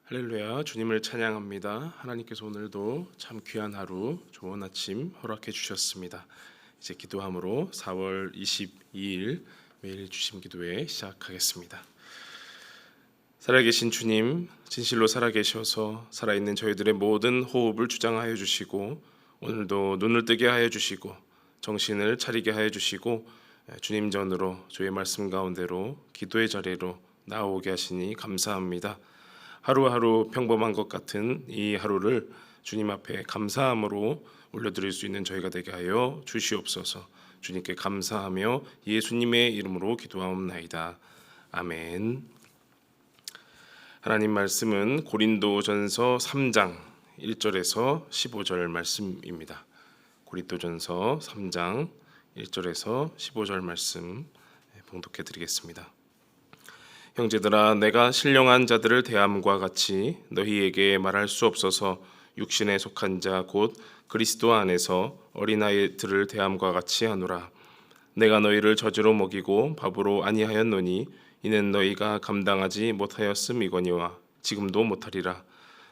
할렐루야, 주님을 찬양합니다. 하나님께서 오늘도 참 귀한 하루, 좋은 아침 허락해 주셨습니다. 이제 기도함으로 4월 22일 매일 주심 기도회 시작하겠습니다. 살아계신 주님, 진실로 살아계셔서 살아있는 저희들의 모든 호흡을 주장하여 주시고 오늘도 눈을 뜨게 하여 주시고 정신을 차리게 하여 주시고 주님 전으로 주의 말씀 가운데로 기도의 자리로 나오게 하시니 감사합니다. 하루하루 평범한 것 같은 이 하루를 주님 앞에 감사함으로 올려드릴 수 있는 저희가 되게 하여 주시옵소서. 주님께 감사하며 예수님의 이름으로 기도하옵나이다. 아멘. 하나님 말씀은 고린도전서 3장 1절에서 15절 말씀입니다. 고린도전서 3장 1절에서 15절 말씀 봉독해 드리겠습니다. 형제들아, 내가 신령한 자들을 대함과 같이 너희에게 말할 수 없어서 육신에 속한 자 곧 그리스도 안에서 어린아이들을 대함과 같이 하노라. 내가 너희를 젖으로 먹이고 밥으로 아니하였노니 이는 너희가 감당하지 못하였음이거니와 지금도 못하리라.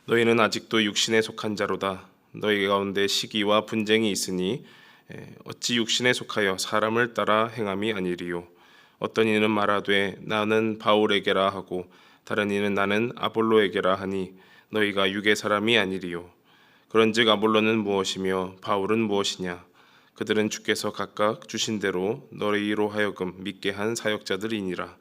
너희는 아직도 육신에 속한 자로다. 너희 가운데 시기와 분쟁이 있으니 어찌 육신에 속하여 사람을 따라 행함이 아니리요. 어떤 이는 말하되 나는 바울에게라 하고 다른 이는 나는 아볼로에게라 하니 너희가 육의 사람이 아니리요. 그런즉 아볼로는 무엇이며 바울은 무엇이냐? 그들은 주께서 각각 주신 대로 너희로 하여금 믿게 한 사역자들이니라.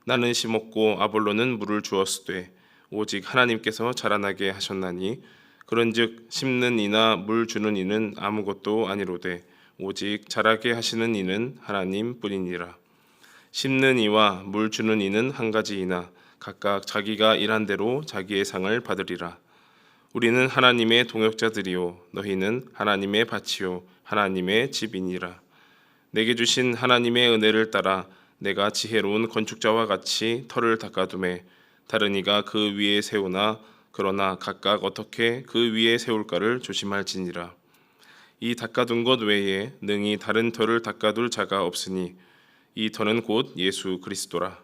나는 심었고 아볼로는 물을 주었으되 오직 하나님께서 자라나게 하셨나니 그런즉 심는 이나 물 주는 이는 아무것도 아니로되 오직 자라게 하시는 이는 하나님뿐이니라. 심는 이와 물 주는 이는 한 가지이나 각각 자기가 일한 대로 자기의 상을 받으리라. 우리는 하나님의 동역자들이요 너희는 하나님의 밭이요 하나님의 집이니라. 내게 주신 하나님의 은혜를 따라 내가 지혜로운 건축자와 같이 터를 닦아두매 다른 이가 그 위에 세우나 그러나 각각 어떻게 그 위에 세울까를 조심할지니라. 이 닦아둔 것 외에 능히 다른 터를 닦아둘 자가 없으니 이 터는 곧 예수 그리스도라.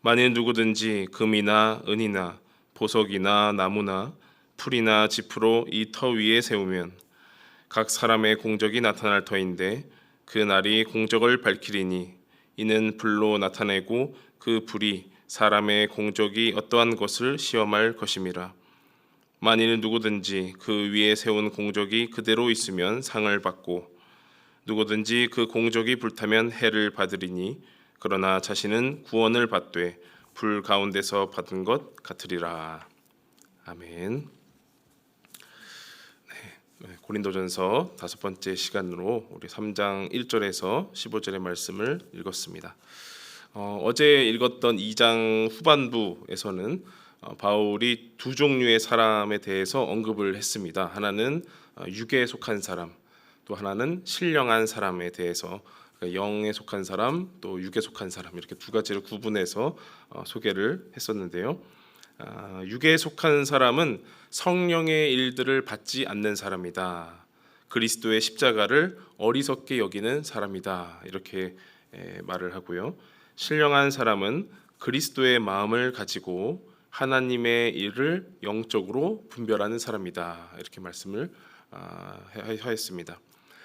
만일 누구든지 금이나 은이나 보석이나 나무나 풀이나 짚으로 이 터 위에 세우면 각 사람의 공적이 나타날 터인데 그 날이 공적을 밝히리니 이는 불로 나타내고 그 불이 사람의 공적이 어떠한 것을 시험할 것임이라. 만일 누구든지 그 위에 세운 공적이 그대로 있으면 상을 받고 누구든지 그 공적이 불타면 해를 받으리니 그러나 자신은 구원을 받되 불 가운데서 받은 것 같으리라. 아멘. 고린도전서 5번째 시간으로 우리 3장 1절에서 15절의 말씀을 읽었습니다. 어제 읽었던 2장 후반부에서는 바울이 두 종류의 사람에 대해서 언급을 했습니다. 하나는 육에 속한 사람, 또 하나는 신령한 사람에 대해서 영에 속한 사람, 또 육에 속한 사람 이렇게 두 가지를 구분해서 소개를 했었는데요. 육에 속한 사람은 성령의 일들을 받지 않는 사람이다. 그리스도의 십자가를 어리석게 여기는 사람이다. 이렇게 말을 하고요. 신령한 사람은 그리스도의 마음을 가지고 하나님의 일을 영적으로 분별하는 사람이다. 이렇게 말씀을 하였습니다.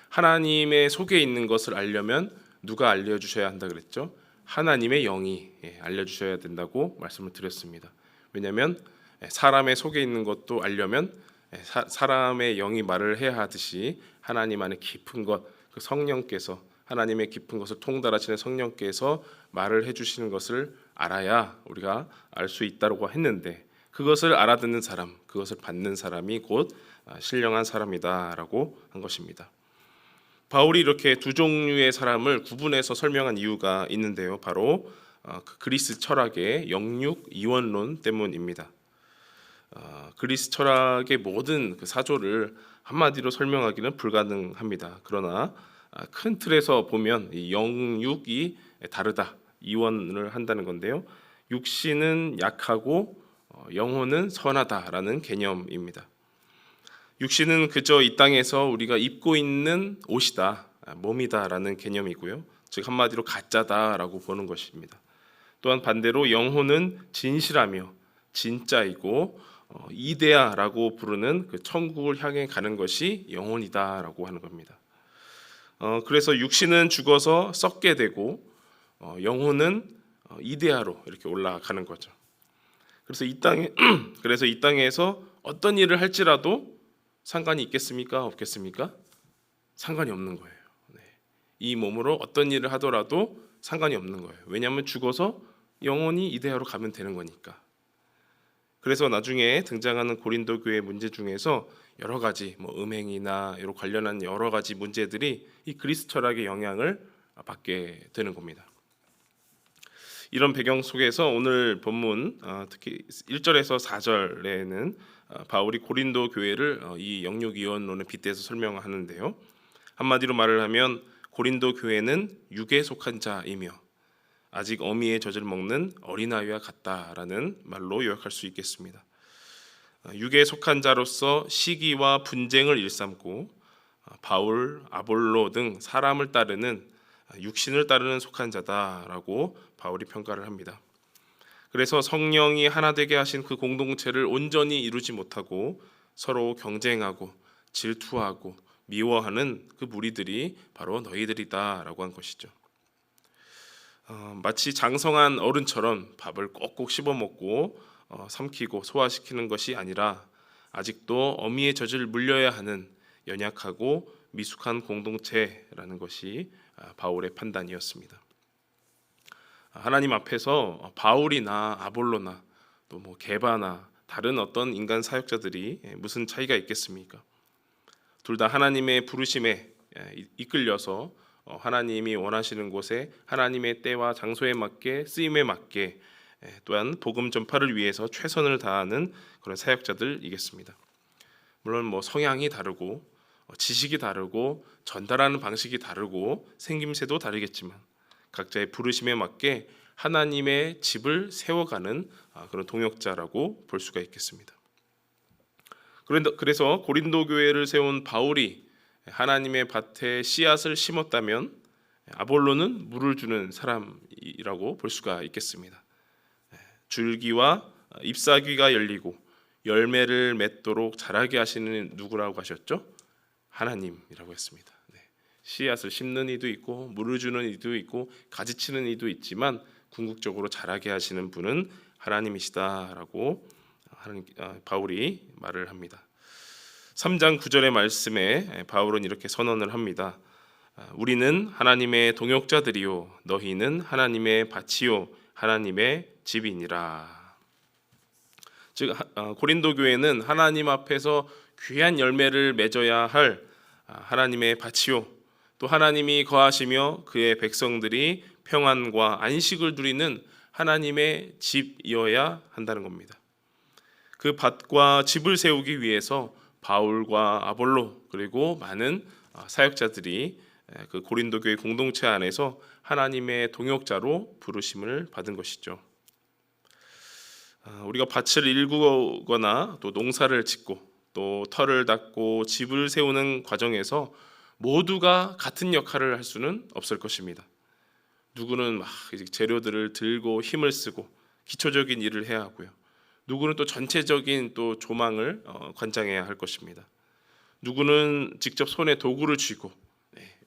하나님의 속에 있는 것을 알려면 누가 알려주셔야 한다 그랬죠? 하나님의 영이 알려주셔야 된다고 말씀을 드렸습니다. 왜냐하면 사람의 속에 있는 것도 알려면 사람의 영이 말을 해야 하듯이 하나님 안에 깊은 것, 그 성령께서 하나님의 깊은 것을 통달하시는 성령께서 말을 해주시는 것을 알아야 우리가 알 수 있다고 했는데 그것을 알아듣는 사람, 그것을 받는 사람이 곧 신령한 사람이다라고 한 것입니다. 바울이 이렇게 두 종류의 사람을 구분해서 설명한 이유가 있는데요. 바로 그리스 철학의 영육 이원론 때문입니다. 그리스 철학의 모든 그 사조를 한마디로 설명하기는 불가능합니다. 그러나 큰 틀에서 보면 이 영육이 다르다, 이원을 한다는 건데요. 육신은 약하고 영혼은 선하다라는 개념입니다. 육신은 그저 이 땅에서 우리가 입고 있는 옷이다, 몸이다라는 개념이고요. 즉 한마디로 가짜다라고 보는 것입니다. 또한 반대로 영혼은 진실하며 진짜이고 이데아라고 부르는 그 천국을 향해 가는 것이 영혼이다라고 하는 겁니다. 그래서 육신은 죽어서 썩게 되고 영혼은 이데아로 이렇게 올라가는 거죠. 그래서 이 땅에서 어떤 일을 할지라도 상관이 있겠습니까? 없겠습니까? 상관이 없는 거예요. 네. 이 몸으로 어떤 일을 하더라도 상관이 없는 거예요. 왜냐하면 죽어서 영혼이 이데아로 가면 되는 거니까. 그래서 나중에 등장하는 고린도 교회 문제 중에서 여러 가지 음행이나 이런 관련한 여러 가지 문제들이 이 그리스 철학의 영향을 받게 되는 겁니다. 이런 배경 속에서 오늘 본문 특히 1절에서 4절에는 바울이 고린도 교회를 이 영육이원론에 빗대서 설명하는데요. 한마디로 말을 하면 고린도 교회는 육에 속한 자이며 아직 어미의 젖을 먹는 어린아이와 같다라는 말로 요약할 수 있겠습니다. 육에 속한 자로서 시기와 분쟁을 일삼고 바울, 아볼로 등 사람을 따르는 육신을 따르는 속한 자다라고 바울이 평가를 합니다. 그래서 성령이 하나 되게 하신 그 공동체를 온전히 이루지 못하고 서로 경쟁하고 질투하고 미워하는 그 무리들이 바로 너희들이다라고 한 것이죠. 마치 장성한 어른처럼 밥을 꼭꼭 씹어 먹고 삼키고 소화시키는 것이 아니라 아직도 어미의 젖을 물려야 하는 연약하고 미숙한 공동체라는 것이 바울의 판단이었습니다. 하나님 앞에서 바울이나 아볼로나 또 게바나 다른 어떤 인간 사역자들이 무슨 차이가 있겠습니까? 둘 다 하나님의 부르심에 이끌려서 하나님이 원하시는 곳에 하나님의 때와 장소에 맞게 쓰임에 맞게 또한 복음 전파를 위해서 최선을 다하는 그런 사역자들이겠습니다. 물론 성향이 다르고 지식이 다르고 전달하는 방식이 다르고 생김새도 다르겠지만 각자의 부르심에 맞게 하나님의 집을 세워가는 그런 동역자라고 볼 수가 있겠습니다. 그래서 고린도 교회를 세운 바울이 하나님의 밭에 씨앗을 심었다면 아볼로는 물을 주는 사람이라고 볼 수가 있겠습니다. 줄기와 잎사귀가 열리고 열매를 맺도록 자라게 하시는 누구라고 하셨죠? 하나님이라고 했습니다. 씨앗을 심는 이도 있고 물을 주는 이도 있고 가지치는 이도 있지만 궁극적으로 자라게 하시는 분은 하나님이시다라고 바울이 말을 합니다. 3장 9절의 말씀에 바울은 이렇게 선언을 합니다. 우리는 하나님의 동역자들이요 너희는 하나님의 밭이요 하나님의 집이니라. 즉 고린도 교회는 하나님 앞에서 귀한 열매를 맺어야 할 하나님의 밭이요 또 하나님이 거하시며 그의 백성들이 평안과 안식을 누리는 하나님의 집이어야 한다는 겁니다. 그 밭과 집을 세우기 위해서 바울과 아볼로 그리고 많은 사역자들이 그 고린도 교회 공동체 안에서 하나님의 동역자로 부르심을 받은 것이죠. 우리가 밭을 일구거나 또 농사를 짓고 또 터를 닦고 집을 세우는 과정에서 모두가 같은 역할을 할 수는 없을 것입니다. 누구는 재료들을 들고 힘을 쓰고 기초적인 일을 해야 하고요. 누구는 또 전체적인 또 조망을 관장해야 할 것입니다. 누구는 직접 손에 도구를 쥐고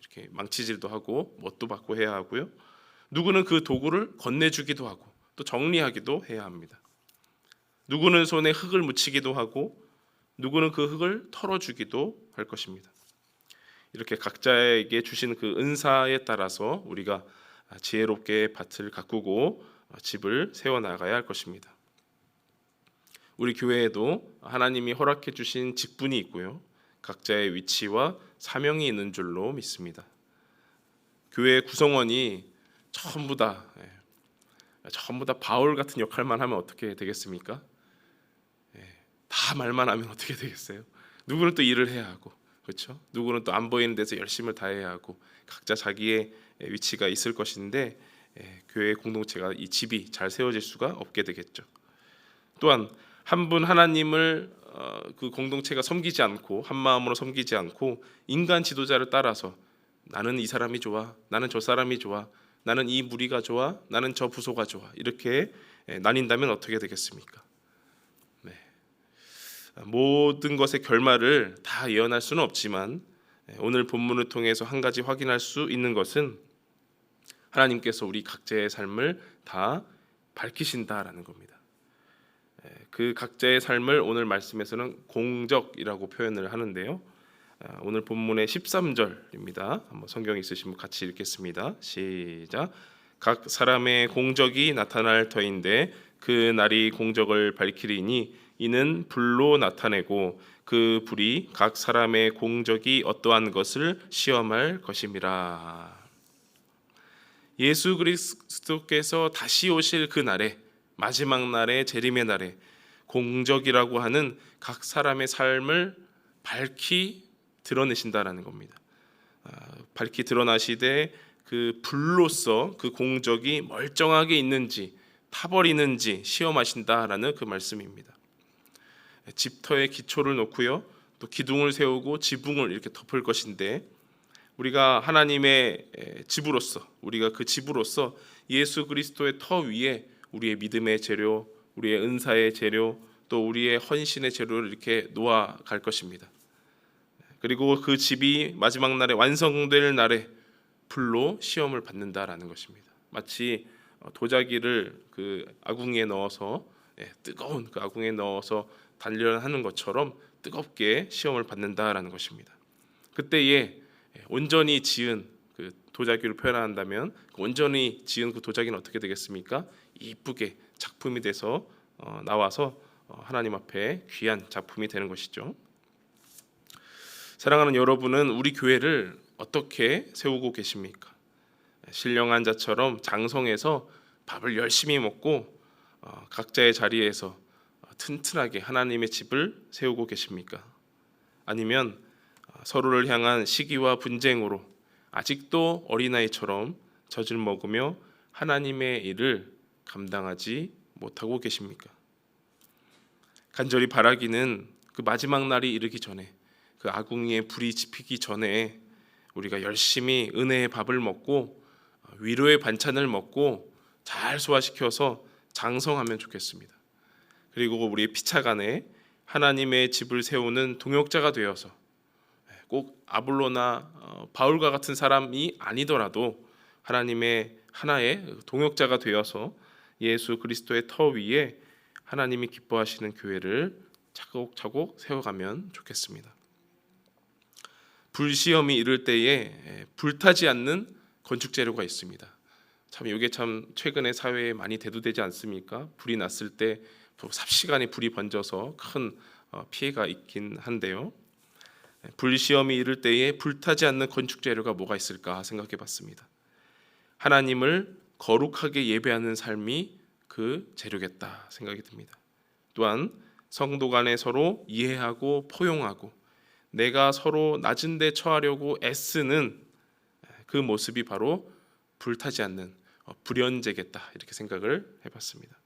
이렇게 망치질도 하고 못도 받고 해야 하고요. 누구는 그 도구를 건네주기도 하고 또 정리하기도 해야 합니다. 누구는 손에 흙을 묻히기도 하고 누구는 그 흙을 털어주기도 할 것입니다. 이렇게 각자에게 주신 그 은사에 따라서 우리가 지혜롭게 밭을 가꾸고 집을 세워나가야 할 것입니다. 우리 교회에도 하나님이 허락해 주신 직분이 있고요. 각자의 위치와 사명이 있는 줄로 믿습니다. 교회 구성원이 전부 다 바울 같은 역할만 하면 어떻게 되겠습니까? 다 말만 하면 어떻게 되겠어요? 누구는 또 일을 해야 하고, 그렇죠? 누구는 또 안 보이는 데서 열심을 다해야 하고, 각자 자기의 위치가 있을 것인데 교회 공동체가 이 집이 잘 세워질 수가 없게 되겠죠. 또한 한 분 하나님을 그 공동체가 섬기지 않고 한 마음으로 섬기지 않고 인간 지도자를 따라서 나는 이 사람이 좋아, 나는 저 사람이 좋아, 나는 이 무리가 좋아, 나는 저 부소가 좋아, 이렇게 나뉜다면 어떻게 되겠습니까? 네. 모든 것의 결말을 다 예언할 수는 없지만 오늘 본문을 통해서 한 가지 확인할 수 있는 것은 하나님께서 우리 각자의 삶을 다 밝히신다라는 겁니다. 그 각자의 삶을 오늘 말씀에서는 공적이라고 표현을 하는데요. 오늘 본문의 13절입니다. 한번 성경 있으시면 같이 읽겠습니다. 시작. 각 사람의 공적이 나타날 터인데 그 날이 공적을 밝히리니 이는 불로 나타내고 그 불이 각 사람의 공적이 어떠한 것을 시험할 것임이라. 예수 그리스도께서 다시 오실 그 날에, 마지막 날에, 재림의 날에 공적이라고 하는 각 사람의 삶을 밝히 드러내신다라는 겁니다. 밝히 드러나시되 그 불로서 그 공적이 멀쩡하게 있는지 타버리는지 시험하신다라는 그 말씀입니다. 집터에 기초를 놓고요, 또 기둥을 세우고 지붕을 이렇게 덮을 것인데 우리가 하나님의 집으로서, 우리가 그 집으로서 예수 그리스도의 터 위에 우리의 믿음의 재료, 우리의 은사의 재료, 또 우리의 헌신의 재료를 이렇게 놓아 갈 것입니다. 그리고 그 집이 마지막 날에 완성될 날에 불로 시험을 받는다라는 것입니다. 마치 도자기를 그 아궁이에 넣어서 뜨거운 그 아궁이에 넣어서 단련하는 것처럼 뜨겁게 시험을 받는다라는 것입니다. 그때에 온전히 지은 그 도자기를 표현한다면 온전히 지은 그 도자기는 어떻게 되겠습니까? 이쁘게 작품이 돼서 나와서 하나님 앞에 귀한 작품이 되는 것이죠. 사랑하는 여러분은 우리 교회를 어떻게 세우고 계십니까? 신령한 자처럼 장성해서 밥을 열심히 먹고 각자의 자리에서 튼튼하게 하나님의 집을 세우고 계십니까? 아니면 서로를 향한 시기와 분쟁으로 아직도 어린아이처럼 젖을 먹으며 하나님의 일을 감당하지 못하고 계십니까? 간절히 바라기는 그 마지막 날이 이르기 전에, 그 아궁이에 불이 지피기 전에 우리가 열심히 은혜의 밥을 먹고 위로의 반찬을 먹고 잘 소화시켜서 장성하면 좋겠습니다. 그리고 우리의 피차간에 하나님의 집을 세우는 동역자가 되어서 꼭 아볼로나 바울과 같은 사람이 아니더라도 하나님의 하나의 동역자가 되어서 예수 그리스도의 터 위에 하나님이 기뻐하시는 교회를 차곡차곡 세워가면 좋겠습니다. 불시험이 이를 때에 불타지 않는 건축 재료가 있습니다. 참 이게 참 최근에 사회에 많이 대두되지 않습니까? 불이 났을 때 삽시간에 불이 번져서 큰 피해가 있긴 한데요. 불시험이 이를 때에 불타지 않는 건축 재료가 뭐가 있을까 생각해 봤습니다. 하나님을 거룩하게 예배하는 삶이 그 재료겠다 생각이 듭니다. 또한 성도 간에 서로 이해하고 포용하고 내가 서로 낮은 데 처하려고 애쓰는 그 모습이 바로 불타지 않는 불연제겠다 이렇게 생각을 해봤습니다.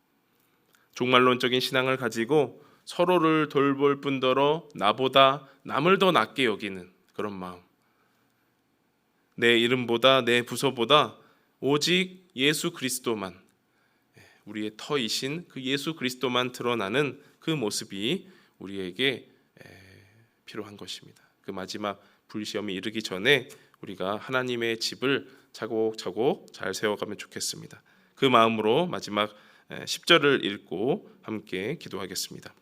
종말론적인 신앙을 가지고 서로를 돌볼 뿐더러 나보다 남을 더 낮게 여기는 그런 마음, 내 이름보다 내 부서보다 오직 예수 그리스도만, 우리의 터이신 그 예수 그리스도만 드러나는 그 모습이 우리에게 필요한 것입니다. 그 마지막 불시험이 이르기 전에 우리가 하나님의 집을 차곡차곡 잘 세워가면 좋겠습니다. 그 마음으로 마지막 10절을 읽고 함께 기도하겠습니다.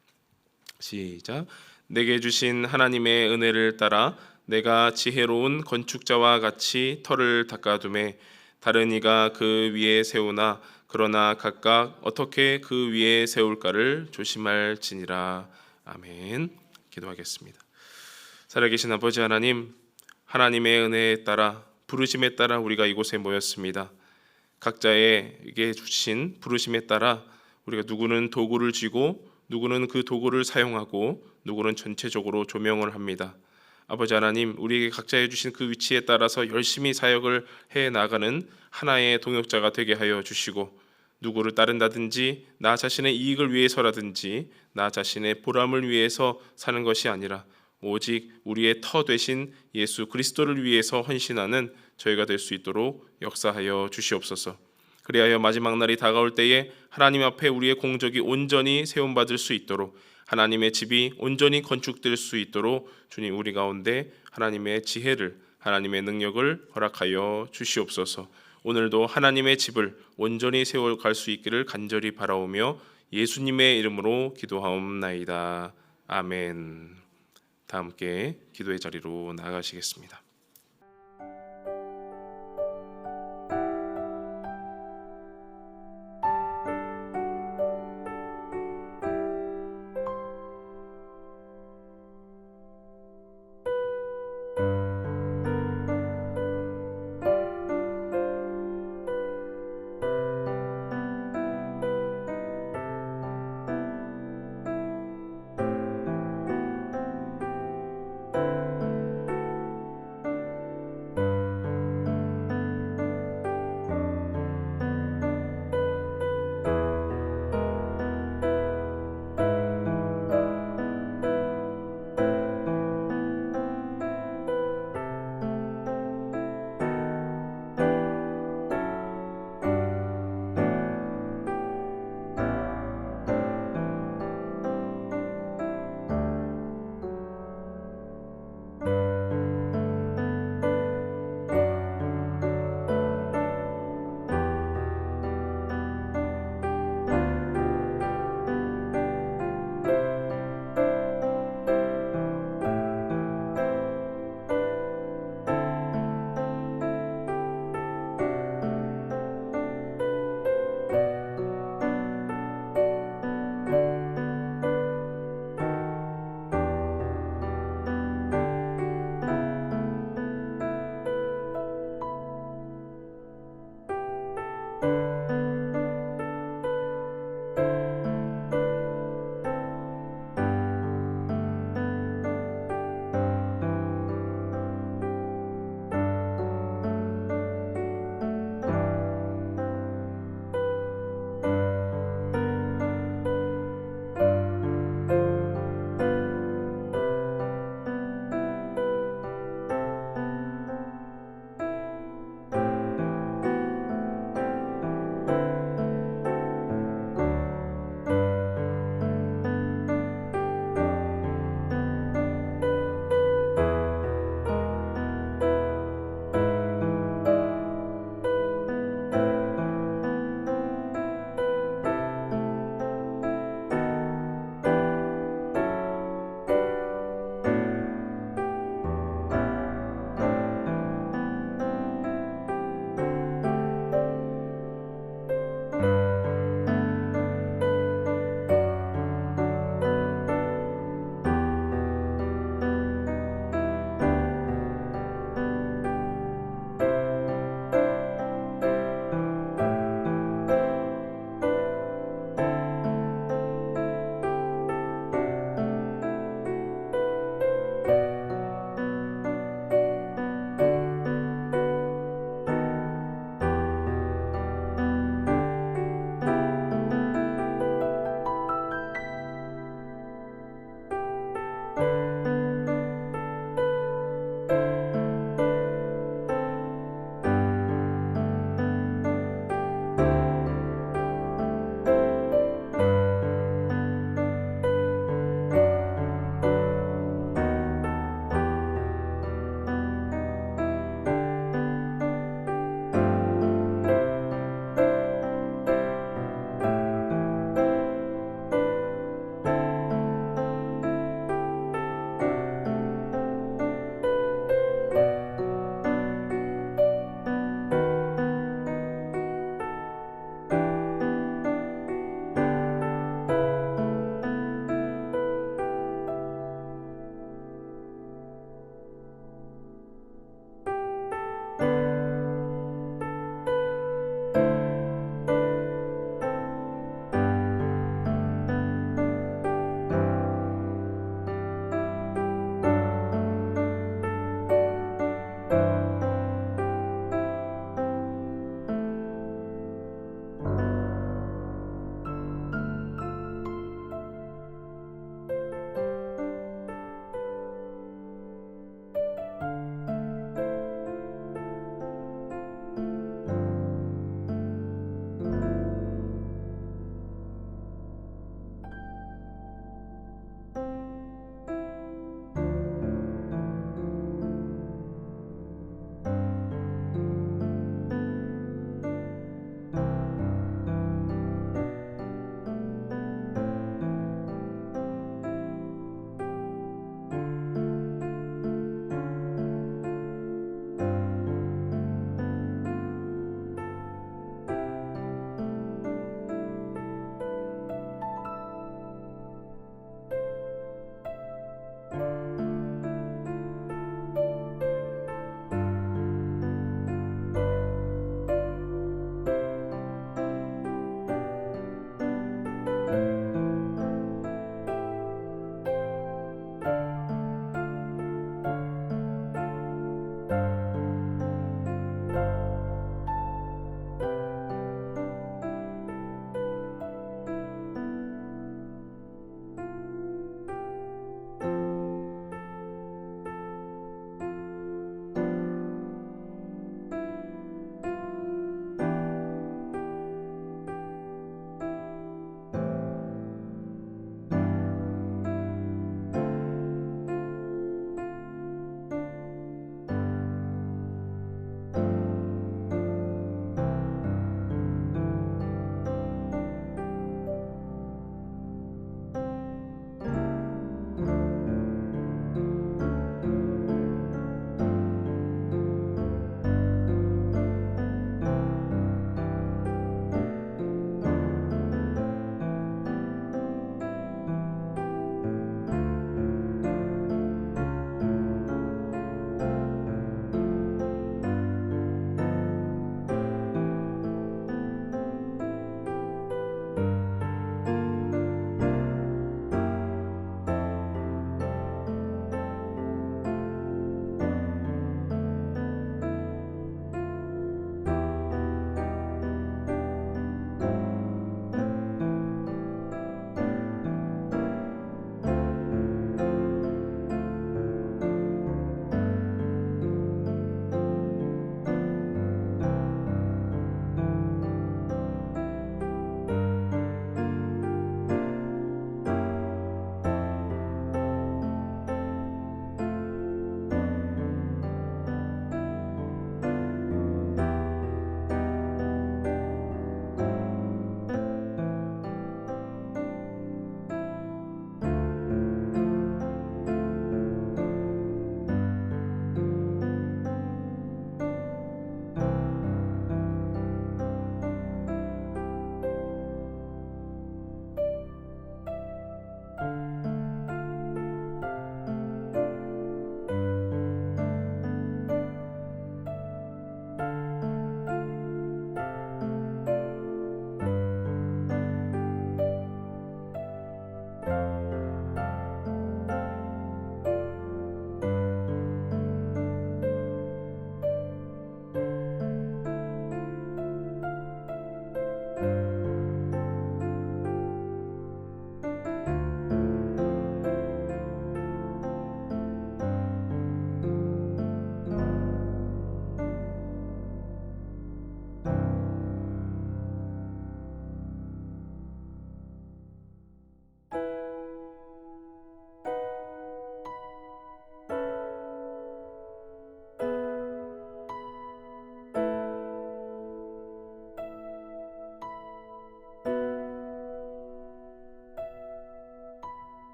시작. 내게 주신 하나님의 은혜를 따라 내가 지혜로운 건축자와 같이 터를 닦아두매 다른 이가 그 위에 세우나 그러나 각각 어떻게 그 위에 세울까를 조심할지니라. 아멘. 기도하겠습니다. 살아계신 아버지 하나님, 하나님의 은혜에 따라 부르심에 따라 우리가 이곳에 모였습니다. 각자에게 주신 부르심에 따라 우리가 누구는 도구를 쥐고 누구는 그 도구를 사용하고 누구는 전체적으로 조명을 합니다. 아버지 하나님, 우리에게 각자에 주신 그 위치에 따라서 열심히 사역을 해 나가는 하나의 동역자가 되게 하여 주시고 누구를 따른다든지 나 자신의 이익을 위해서라든지 나 자신의 보람을 위해서 사는 것이 아니라 오직 우리의 터 되신 예수 그리스도를 위해서 헌신하는 저희가 될 수 있도록 역사하여 주시옵소서. 그리하여 마지막 날이 다가올 때에 하나님 앞에 우리의 공적이 온전히 세움받을 수 있도록, 하나님의 집이 온전히 건축될 수 있도록 주님 우리 가운데 하나님의 지혜를, 하나님의 능력을 허락하여 주시옵소서. 오늘도 하나님의 집을 온전히 세워갈 수 있기를 간절히 바라오며 예수님의 이름으로 기도하옵나이다. 아멘. 다 함께 기도의 자리로 나아가시겠습니다.